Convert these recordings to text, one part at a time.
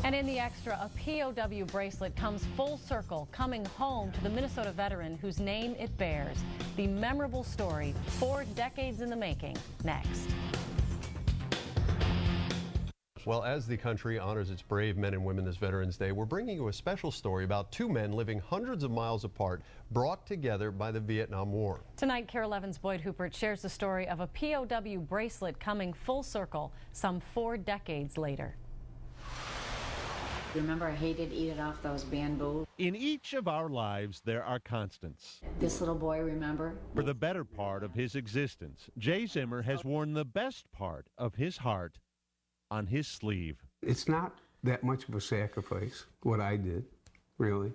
And in the extra, a POW bracelet comes full circle, coming home to the Minnesota veteran whose name it bears. The memorable story, 4 decades in the making, next. Well, as the country honors its brave men and women this Veterans Day, we're bringing you a special story about 2 men living hundreds of miles apart, brought together by the Vietnam War. Tonight, Kare 11's Boyd Hoopert shares the story of a POW bracelet coming full circle some 4 decades later. Remember, I hated eating off those bamboo. In each of our lives, there are constants. This little boy, remember? For the better part of his existence, Jay Zimmer has worn the best part of his heart on his sleeve. It's not that much of a sacrifice, what I did, really.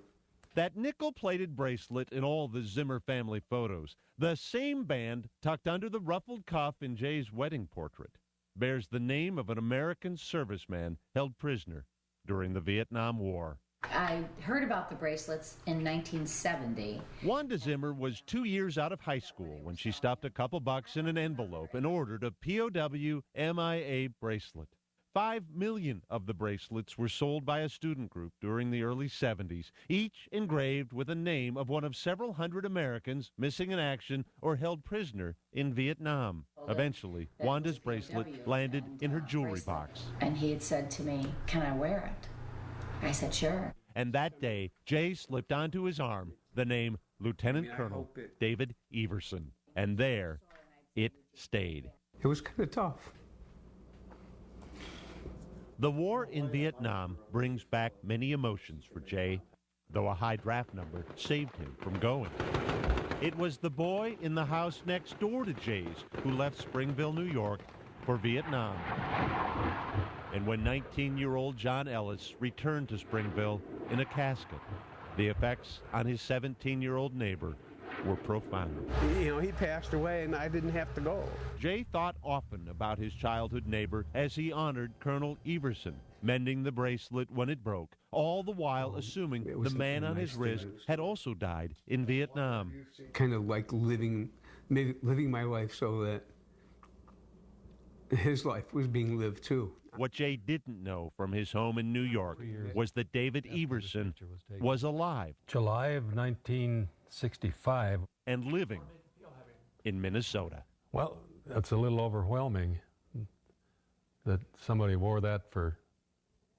That nickel-plated bracelet in all the Zimmer family photos, the same band tucked under the ruffled cuff in Jay's wedding portrait, bears the name of an American serviceman held prisoner during the Vietnam War. I heard about the bracelets in 1970. Wanda Zimmer was 2 years out of high school when she stuffed a couple bucks in an envelope and ordered a POW MIA bracelet. 5 million of the bracelets were sold by a student group during the early 70s, each engraved with a name of one of several hundred Americans missing in action or held prisoner in Vietnam. Eventually, Wanda's bracelet landed in her jewelry box. And he had said to me, "Can I wear it?" I said, "Sure." And that day, Jay slipped onto his arm the name Lieutenant Colonel David Everson. And there it stayed. It was kind of tough. The war in Vietnam brings back many emotions for Jay, though a high draft number saved him from going. It was the boy in the house next door to Jay's who left Springville, New York, for Vietnam. And when 19-year-old John Ellis returned to Springville in a casket, the effects on his 17-year-old neighbor were profound. You know, he passed away and I didn't have to go. Jay thought often about his childhood neighbor as he honored Colonel Everson, mending the bracelet when it broke, all the while assuming the man on his wrist had also died in Vietnam. Kind of like living my life so that his life was being lived too. What Jay didn't know from his home in New York was that David Everson was alive. July of 1965. And living in Minnesota. Well, that's a little overwhelming that somebody wore that for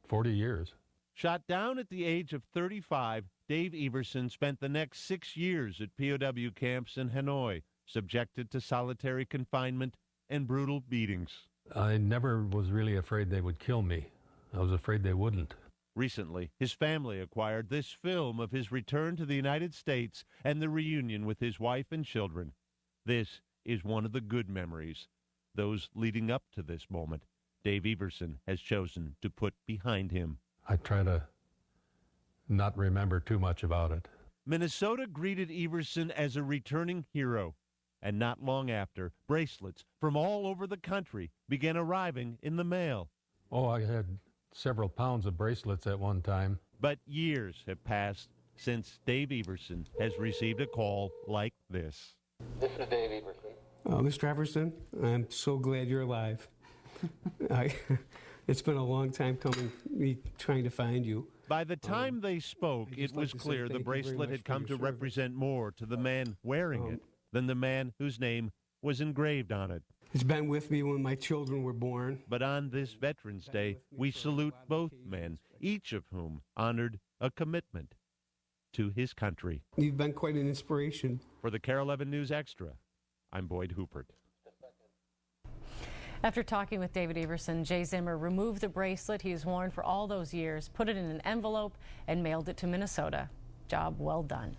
40 years. Shot down at the age of 35, Dave Everson spent the next 6 years at POW camps in Hanoi, subjected to solitary confinement and brutal beatings. I never was really afraid they would kill me. I was afraid they wouldn't. Recently, his family acquired this film of his return to the United States and the reunion with his wife and children. This is one of the good memories. Those leading up to this moment, Dave Everson has chosen to put behind him. I try to not remember too much about it. Minnesota greeted Everson as a returning hero. And not long after, bracelets from all over the country began arriving in the mail. Oh, I had several pounds of bracelets at one time. But years have passed since Dave Everson has received a call like this. This is Dave Everson. Oh, Mr. Everson, I'm so glad you're alive. It's been a long time coming, me trying to find you. By the time they spoke, it was clear the bracelet had come to represent more to the man wearing it than the man whose name was engraved on it. It's been with me when my children were born. But on this Veterans Day, we salute both men, each of whom honored a commitment to his country. You've been quite an inspiration. For the Kare 11 News Extra, I'm Boyd Hoopert. After talking with David Everson, Jay Zimmer removed the bracelet he has worn for all those years, put it in an envelope, and mailed it to Minnesota. Job well done.